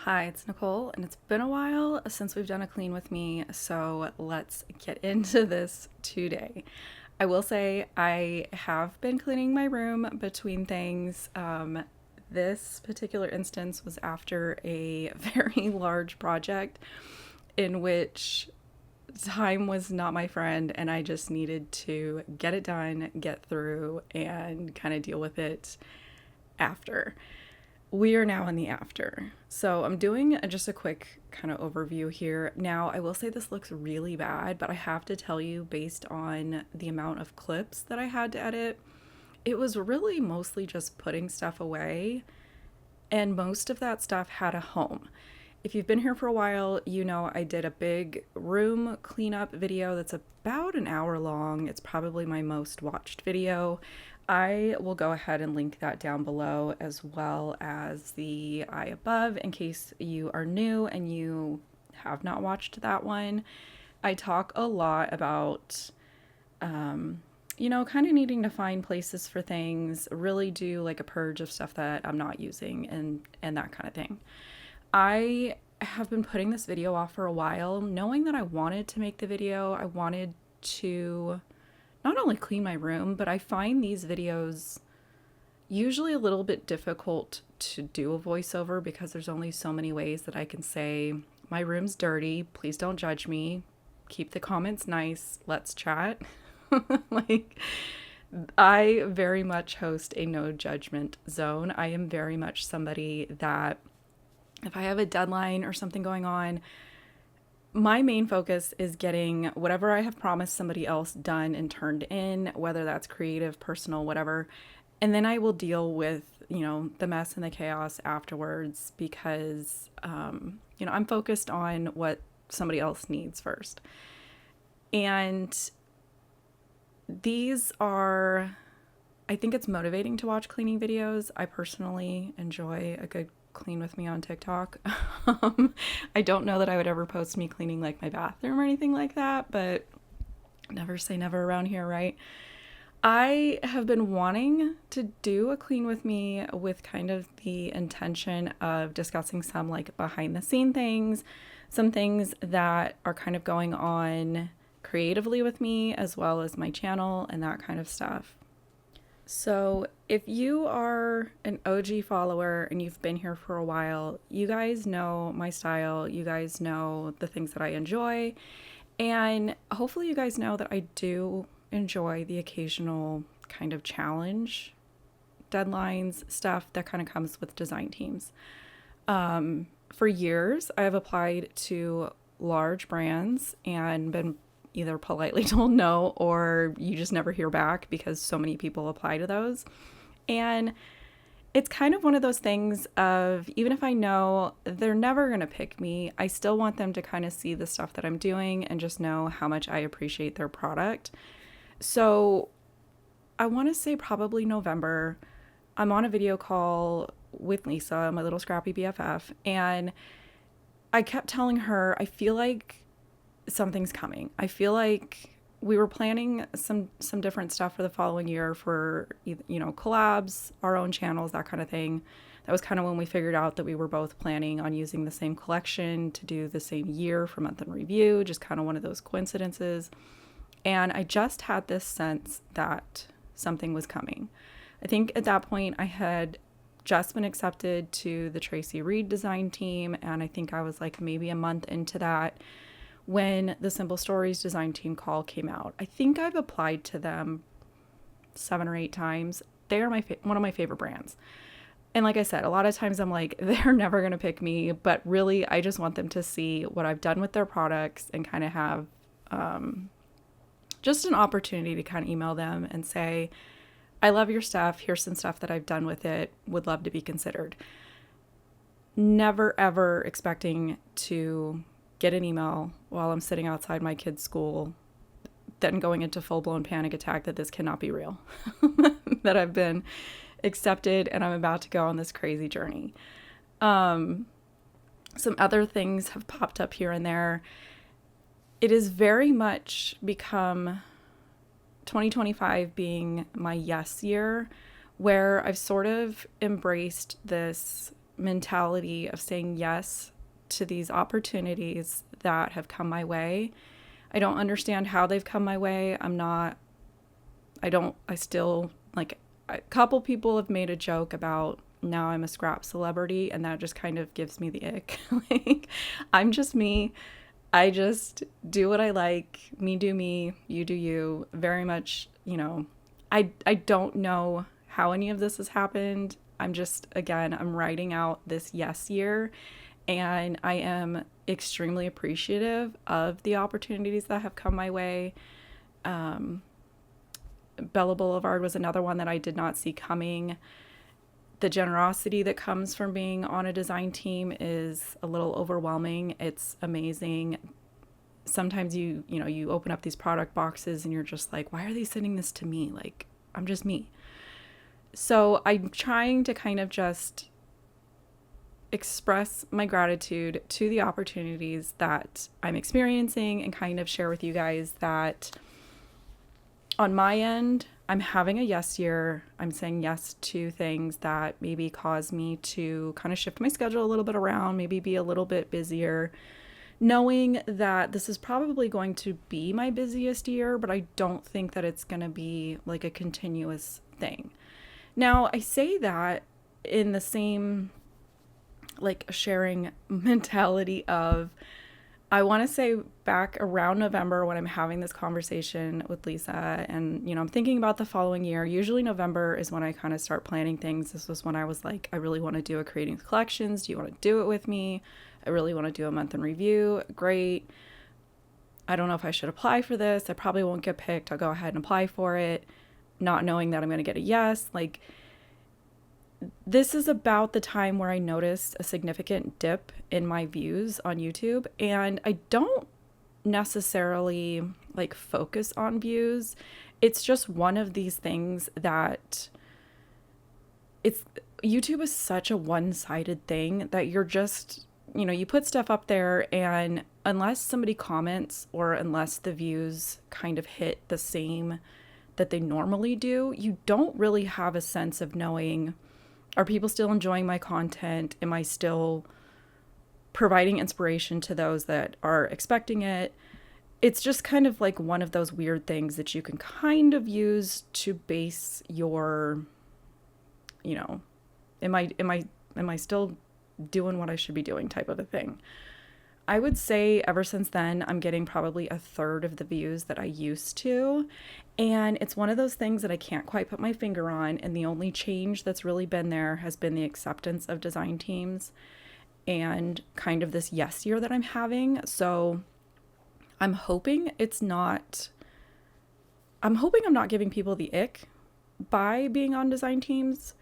Hi, it's Nicole, and it's been a while since we've done a clean with me, so let's get into this today. I will say I have been cleaning my room between things. This particular instance was after a very large project in which time was not my friend, and I just needed to get it done, get through, and kind of deal with it after. We are now in the after. So I'm doing just a quick kind of overview here. Now, I will say this looks really bad, but I have to tell you, based on the amount of clips that I had to edit, it was really mostly just putting stuff away, and most of that stuff had a home. If you've been here for a while, you know I did a big room cleanup video that's about an hour long. It's probably my most watched video. I will go ahead and link that down below, as well as the eye above in case you are new and you have not watched that one. I talk a lot about kind of needing to find places for things, really do like a purge of stuff that I'm not using and that kind of thing. I have been putting this video off for a while, knowing that I wanted to make the video. I wanted to not only clean my room, but I find these videos usually a little bit difficult to do a voiceover because there's only so many ways that I can say, my room's dirty, please don't judge me, keep the comments nice, let's chat. Like, I very much host a no judgment zone. I am very much somebody that if I have a deadline or something going on, my main focus is getting whatever I have promised somebody else done and turned in, whether that's creative, personal, whatever. And then I will deal with, the mess and the chaos afterwards because, I'm focused on what somebody else needs first. And I think it's motivating to watch cleaning videos. I personally enjoy a good clean with me on TikTok. I don't know that I would ever post me cleaning like my bathroom or anything like that, but never say never around here, right? I have been wanting to do a clean with me with kind of the intention of discussing some like behind the scene things, some things that are kind of going on creatively with me, as well as my channel and that kind of stuff. So if you are an OG follower and you've been here for a while, you guys know my style, you guys know the things that I enjoy, and hopefully you guys know that I do enjoy the occasional kind of challenge, deadlines, stuff that kind of comes with design teams. For years, I have applied to large brands and been either politely told no, or you just never hear back because so many people apply to those. And it's kind of one of those things of, even if I know they're never going to pick me, I still want them to kind of see the stuff that I'm doing and just know how much I appreciate their product. So I want to say probably November, I'm on a video call with Lisa, my little scrappy BFF, and I kept telling her, I feel like something's coming. I feel like we were planning some different stuff for the following year for, collabs, our own channels, that kind of thing. That was kind of when we figured out that we were both planning on using the same collection to do the same year for month in review, just kind of one of those coincidences. And I just had this sense that something was coming. I think at that point I had just been accepted to the Tracy Reed design team, and I think I was like maybe a month into that when the Simple Stories design team call came out. I think I've applied to them 7 or 8 times. They are one of my favorite brands. And like I said, a lot of times I'm like, they're never going to pick me, but really I just want them to see what I've done with their products and kind of have just an opportunity to kind of email them and say, I love your stuff. Here's some stuff that I've done with it. Would love to be considered. Never, ever expecting to get an email while I'm sitting outside my kid's school, then going into full-blown panic attack that this cannot be real, that I've been accepted and I'm about to go on this crazy journey. Some other things have popped up here and there. It has very much become 2025 being my yes year, where I've sort of embraced this mentality of saying yes to these opportunities that have come my way. I don't understand how they've come my way. I still, like, a couple people have made a joke about now I'm a scrap celebrity, and that just kind of gives me the ick. Like, I'm just me. I just do what I like. Me do me, you do you. Very much, I don't know how any of this has happened. I'm writing out this yes year, and I am extremely appreciative of the opportunities that have come my way. Bella Boulevard was another one that I did not see coming. The generosity that comes from being on a design team is a little overwhelming. It's amazing. Sometimes you open up these product boxes and you're just like, why are they sending this to me? Like, I'm just me. So I'm trying to kind of just express my gratitude to the opportunities that I'm experiencing and kind of share with you guys that on my end, I'm having a yes year. I'm saying yes to things that maybe cause me to kind of shift my schedule a little bit around, maybe be a little bit busier, knowing that this is probably going to be my busiest year, but I don't think that it's going to be like a continuous thing. Now, I say that in the same like sharing mentality of, I want to say back around November when I'm having this conversation with Lisa and, I'm thinking about the following year. Usually November is when I kind of start planning things. This was when I was like, I really want to do a creating collections. Do you want to do it with me? I really want to do a month in review. Great. I don't know if I should apply for this. I probably won't get picked. I'll go ahead and apply for it, not knowing that I'm going to get a yes. Like, this is about the time where I noticed a significant dip in my views on YouTube, and I don't necessarily like focus on views. It's just one of these things that YouTube is such a one-sided thing that you're just, you put stuff up there, and unless somebody comments or unless the views kind of hit the same that they normally do, you don't really have a sense of knowing, are people still enjoying my content? Am I still providing inspiration to those that are expecting it? It's just kind of like one of those weird things that you can kind of use to base your, am I still doing what I should be doing type of a thing. I would say ever since then, I'm getting probably a third of the views that I used to. And it's one of those things that I can't quite put my finger on. And the only change that's really been there has been the acceptance of design teams and kind of this yes year that I'm having. So I'm hoping I'm not giving people the ick by being on design teams.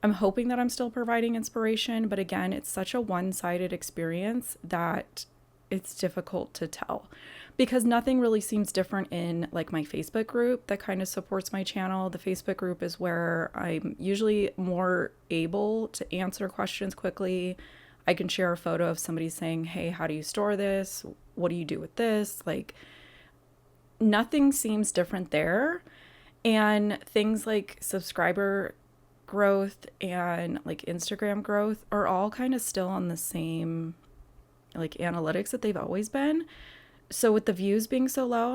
I'm hoping that I'm still providing inspiration, but again, it's such a one-sided experience that it's difficult to tell because nothing really seems different in like my Facebook group that kind of supports my channel. The Facebook group is where I'm usually more able to answer questions quickly. I can share a photo of somebody saying, hey, how do you store this? What do you do with this? Like, nothing seems different there. And things like subscriber growth and like Instagram growth are all kind of still on the same like analytics that they've always been. So with the views being so low,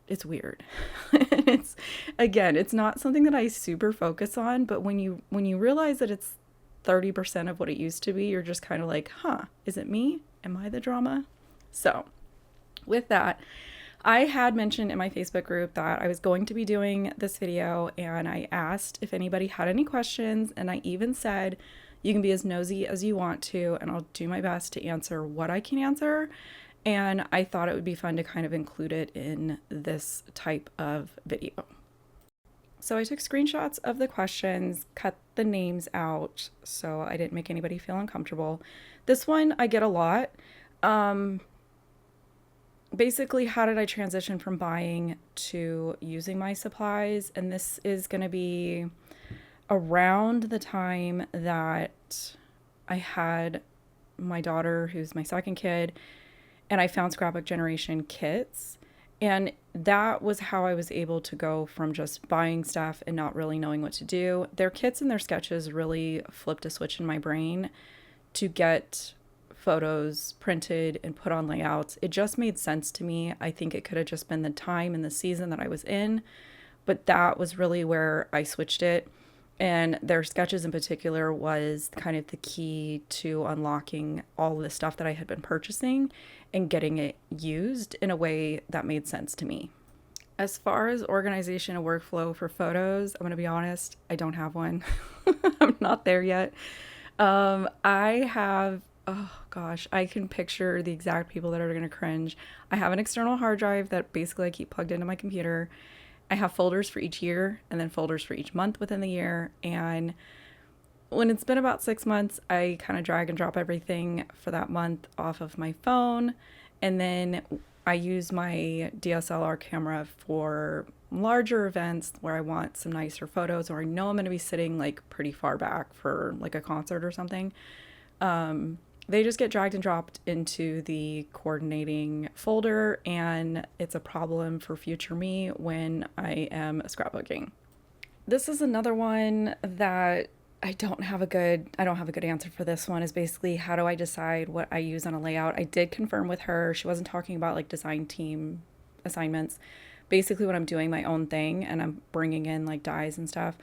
it's weird. It's not something that I super focus on, but when you realize that it's 30% of what it used to be, you're just kind of like, is it me? Am I the drama? So with that, I had mentioned in my Facebook group that I was going to be doing this video, and I asked if anybody had any questions, and I even said, you can be as nosy as you want to, and I'll do my best to answer what I can answer. And I thought it would be fun to kind of include it in this type of video. So I took screenshots of the questions, cut the names out so I didn't make anybody feel uncomfortable. This one I get a lot. Basically, how did I transition from buying to using my supplies? And this is going to be around the time that I had my daughter, who's my second kid, and I found Scrapbook Generation kits. And that was how I was able to go from just buying stuff and not really knowing what to do. Their kits and their sketches really flipped a switch in my brain to get photos printed and put on layouts. It just made sense to me. I think it could have just been the time and the season that I was in, but that was really where I switched it. And their sketches in particular was kind of the key to unlocking all the stuff that I had been purchasing and getting it used in a way that made sense to me. As far as organization and workflow for photos, I'm going to be honest, I don't have one. I'm not there yet. I have, oh gosh, I can picture the exact people that are going to cringe. I have an external hard drive that basically I keep plugged into my computer. I have folders for each year and then folders for each month within the year. And when it's been about 6 months, I kind of drag and drop everything for that month off of my phone. And then I use my DSLR camera for larger events where I want some nicer photos, or I know I'm going to be sitting like pretty far back for like a concert or something. They just get dragged and dropped into the coordinating folder, and it's a problem for future me when I am scrapbooking. This is another one that I don't have a good answer for. This one is basically, how do I decide what I use on a layout? I did confirm with her. She wasn't talking about like design team assignments. Basically when I'm doing my own thing and I'm bringing in like dyes and stuff.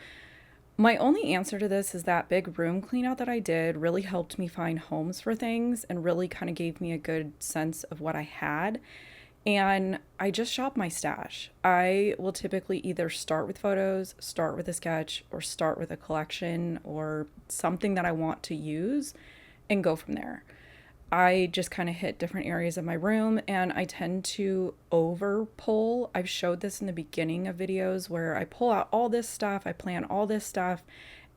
My only answer to this is that big room clean out that I did really helped me find homes for things and really kind of gave me a good sense of what I had. And I just shop my stash. I will typically either start with photos, start with a sketch, or start with a collection or something that I want to use and go from there. I just kind of hit different areas of my room, and I tend to over pull. I've showed this in the beginning of videos where I pull out all this stuff, I plan all this stuff,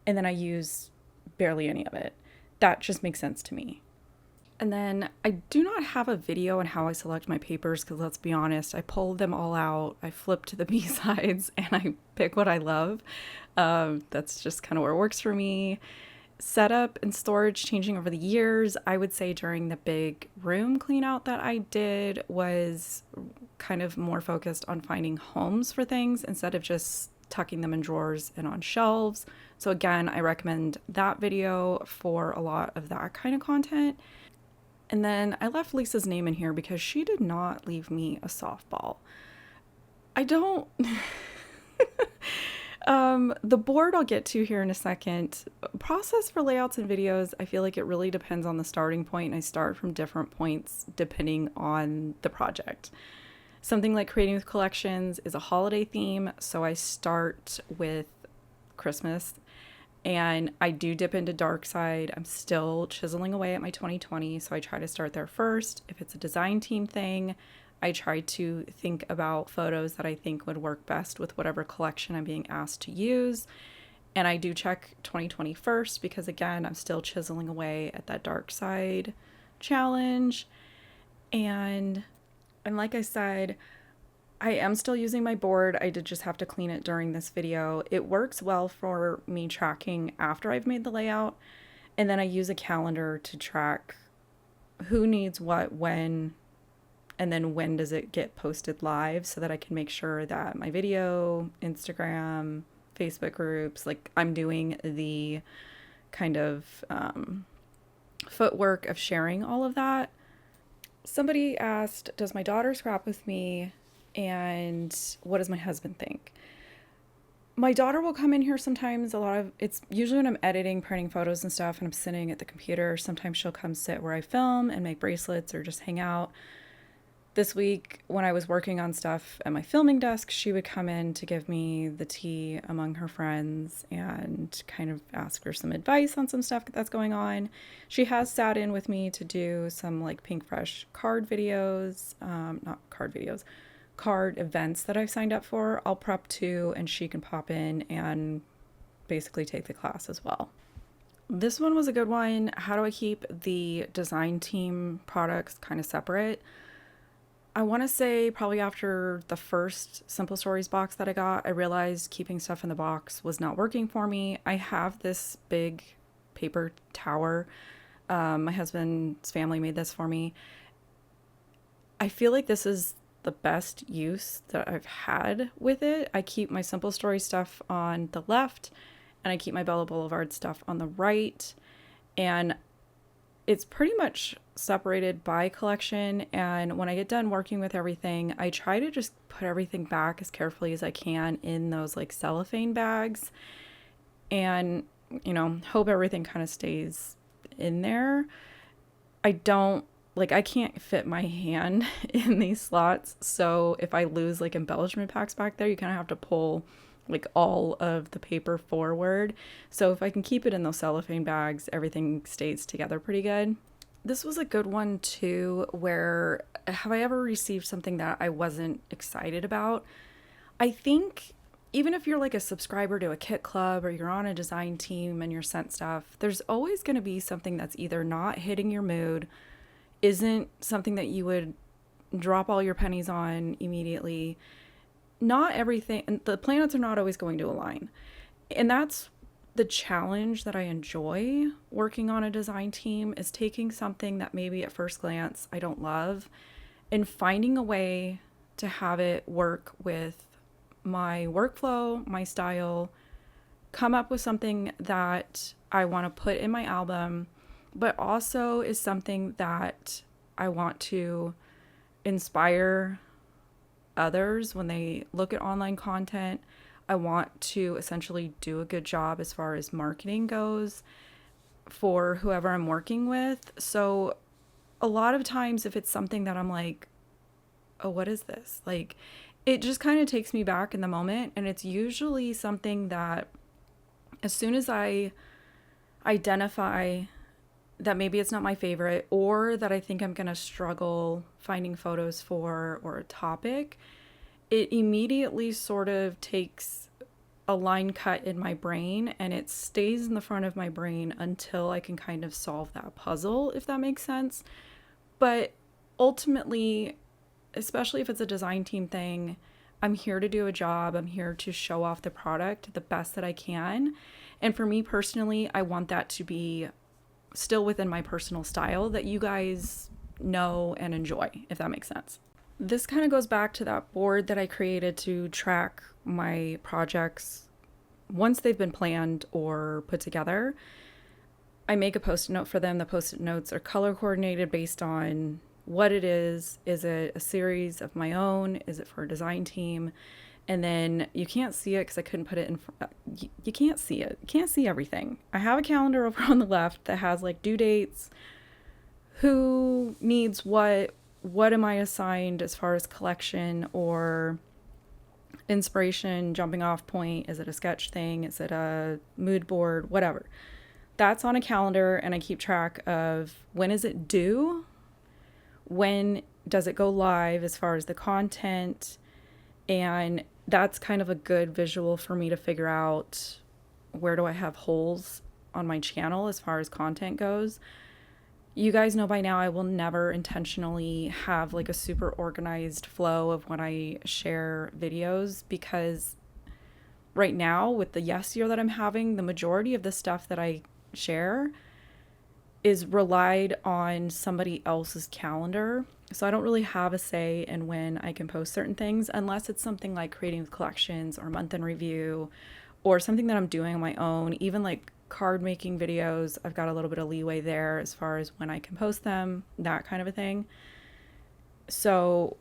and then I use barely any of it. That just makes sense to me. And then I do not have a video on how I select my papers because, let's be honest, I pull them all out, I flip to the B-sides, and I pick what I love. That's just kind of where it works for me. Setup and storage changing over the years. I would say during the big room clean out that I did was kind of more focused on finding homes for things instead of just tucking them in drawers and on shelves. So again, I recommend that video for a lot of that kind of content. And then I left Lisa's name in here because she did not leave me a softball. I don't... The board I'll get to here in a second. Process for layouts and videos, I feel like it really depends on the starting point, and I start from different points depending on the project. Something like creating with collections is a holiday theme, so I start with Christmas, and I do dip into dark side. I'm still chiseling away at my 2020, so I try to start there first. If it's a design team thing, I try to think about photos that I think would work best with whatever collection I'm being asked to use. And I do check 2020 first because, again, I'm still chiseling away at that dark side challenge. And like I said, I am still using my board. I did just have to clean it during this video. It works well for me tracking after I've made the layout. And then I use a calendar to track who needs what, when, and then when does it get posted live so that I can make sure that my video, Instagram, Facebook groups, like I'm doing the kind of footwork of sharing all of that. Somebody asked, does my daughter scrap with me and what does my husband think? My daughter will come in here sometimes. It's usually when I'm editing, printing photos and stuff and I'm sitting at the computer. Sometimes she'll come sit where I film and make bracelets or just hang out. This week, when I was working on stuff at my filming desk, she would come in to give me the tea among her friends and kind of ask her some advice on some stuff that's going on. She has sat in with me to do some like Pink Fresh card videos, card events that I've signed up for. I'll prep too, and she can pop in and basically take the class as well. This one was a good one. How do I keep the design team products kind of separate? I want to say probably after the first Simple Stories box that I got, I realized keeping stuff in the box was not working for me. I have this big paper tower. My husband's family made this for me. I feel like this is the best use that I've had with it. I keep my Simple Story stuff on the left and I keep my Bella Boulevard stuff on the right. And it's pretty much separated by collection. And when I get done working with everything, I try to just put everything back as carefully as I can in those like cellophane bags and, you know, hope everything kind of stays in there. I can't fit my hand in these slots. So if I lose like embellishment packs back there, you kind of have to pull like all of the paper forward. So if I can keep it in those cellophane bags, everything stays together pretty good. This was a good one too, where have I ever received something that I wasn't excited about? I think even if you're like a subscriber to a kit club or you're on a design team and you're sent stuff, there's always going to be something that's either not hitting your mood, isn't something that you would drop all your pennies on immediately. Not everything, and the planets are not always going to align. And that's the challenge that I enjoy working on a design team, is taking something that maybe at first glance I don't love and finding a way to have it work with my workflow, my style, come up with something that I want to put in my album, but also is something that I want to inspire others when they look at online content. I want to essentially do a good job as far as marketing goes for whoever I'm working with. So a lot of times if it's something that I'm like, oh, what is this? Like, it just kind of takes me back in the moment. And it's usually something that as soon as I identify that maybe it's not my favorite, or that I think I'm going to struggle finding photos for, or a topic, it immediately sort of takes a line cut in my brain and it stays in the front of my brain until I can kind of solve that puzzle, if that makes sense. But ultimately, especially if it's a design team thing, I'm here to do a job. I'm here to show off the product the best that I can. And for me personally, I want that to be still within my personal style that you guys know and enjoy, if that makes sense. This kind of goes back to that board that I created to track my projects once they've been planned or put together. I make a post-it note for them. The post-it notes are color coordinated based on what it is. Is it a series of my own? Is it for a design team? And then you can't see it because I couldn't put it in. You can't see it. You can't see everything. I have a calendar over on the left that has like due dates, who needs what am I assigned as far as collection or inspiration, jumping off point. Is it a sketch thing? Is it a mood board? Whatever. That's on a calendar, and I keep track of when is it due, when does it go live as far as the content, and that's kind of a good visual for me to figure out where do I have holes on my channel as far as content goes. You guys know by now I will never intentionally have like a super organized flow of when I share videos, because right now with the yes year that I'm having, the majority of the stuff that I share is relied on somebody else's calendar. So I don't really have a say in when I can post certain things, unless it's something like creating collections or month in review or something that I'm doing on my own. Even like card making videos, I've got a little bit of leeway there as far as when I can post them, that kind of a thing. So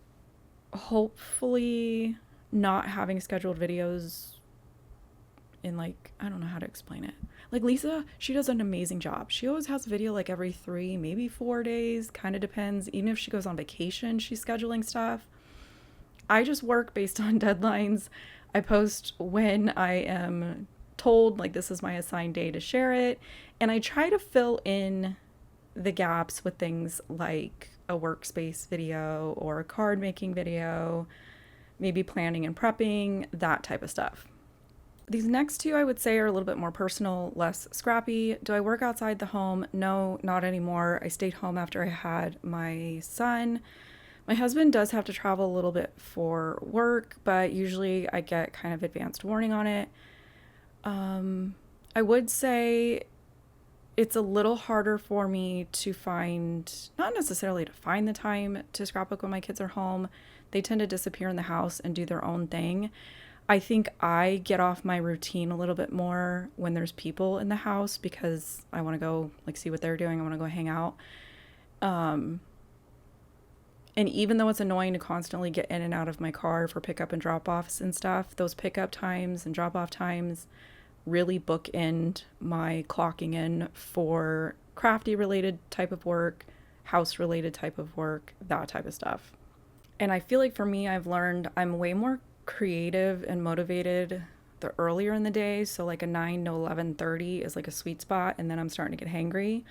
hopefully not having scheduled videos in like, I don't know how to explain it. Like Lisa, she does an amazing job. She always has a video like every 3, maybe 4 days, kind of depends. Even if she goes on vacation, she's scheduling stuff. I just work based on deadlines. I post when I am told, like this is my assigned day to share it. And I try to fill in the gaps with things like a workspace video or a card making video, maybe planning and prepping, that type of stuff. These next two I would say are a little bit more personal, less scrappy. Do I work outside the home? No, not anymore. I stayed home after I had my son. My husband does have to travel a little bit for work, but usually I get kind of advanced warning on it. I would say it's a little harder for me to find, not necessarily to find the time to scrapbook when my kids are home. They tend to disappear in the house and do their own thing. I think I get off my routine a little bit more when there's people in the house because I want to go like see what they're doing. I want to go hang out. Um, and even though it's annoying to constantly get in and out of my car for pickup and drop offs and stuff, those pickup times and drop off times really bookend my clocking in for crafty related type of work, house related type of work, that type of stuff. And I feel like for me, I've learned I'm way more creative and motivated the earlier in the day. So like a 9 to 11:30 is like a sweet spot, and then I'm starting to get hangry.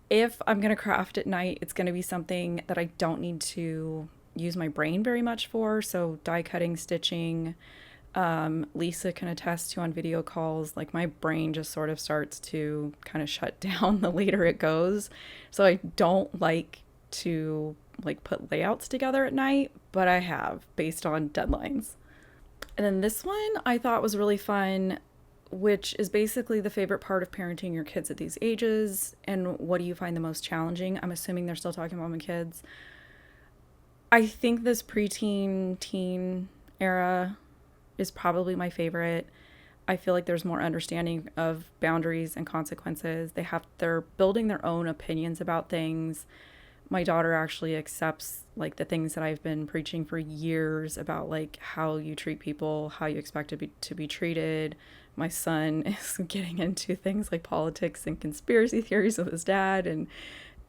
If I'm going to craft at night, it's going to be something that I don't need to use my brain very much for. So die cutting, stitching, Lisa can attest to on video calls, like my brain just sort of starts to kind of shut down the later it goes. So I don't like to like put layouts together at night, but I have based on deadlines. And then this one I thought was really fun, which is basically the favorite part of parenting your kids at these ages and what do you find the most challenging? I'm assuming they're still talking about my kids. I think this preteen teen era is probably my favorite. I feel like there's more understanding of boundaries and consequences. They're building their own opinions about things. My daughter actually accepts like the things that I've been preaching for years about like how you treat people, how you expect to be treated. My son is getting into things like politics and conspiracy theories with his dad, and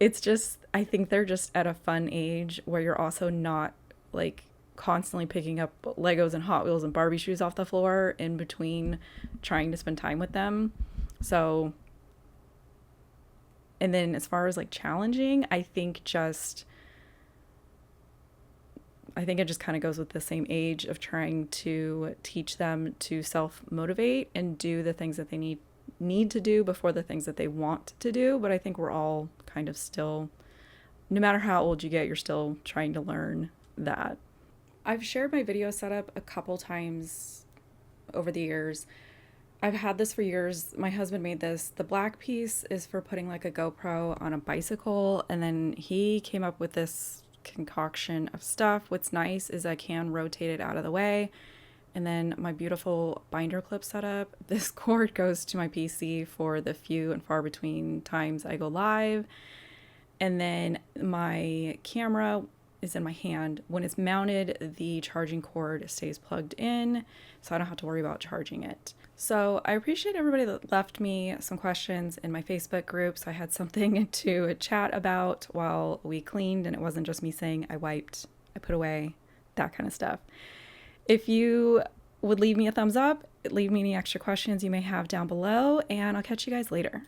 it's just, I think they're just at a fun age where you're also not like constantly picking up Legos and Hot Wheels and Barbie shoes off the floor in between trying to spend time with them. So, and then as far as like challenging, I think it just kind of goes with the same age of trying to teach them to self-motivate and do the things that they need to do before the things that they want to do. But I think we're all kind of still, no matter how old you get, you're still trying to learn that. I've shared my video setup a couple times over the years. I've had this for years. My husband made this. The black piece is for putting like a GoPro on a bicycle, and then he came up with this concoction of stuff. What's nice is I can rotate it out of the way. And then my beautiful binder clip setup. This cord goes to my PC for the few and far between times I go live. And then my camera is in my hand. When it's mounted, the charging cord stays plugged in, so I don't have to worry about charging it. So I appreciate everybody that left me some questions in my Facebook group, so I had something to chat about while we cleaned, and it wasn't just me saying I wiped, I put away, that kind of stuff. If you would leave me a thumbs up, leave me any extra questions you may have down below, and I'll catch you guys later.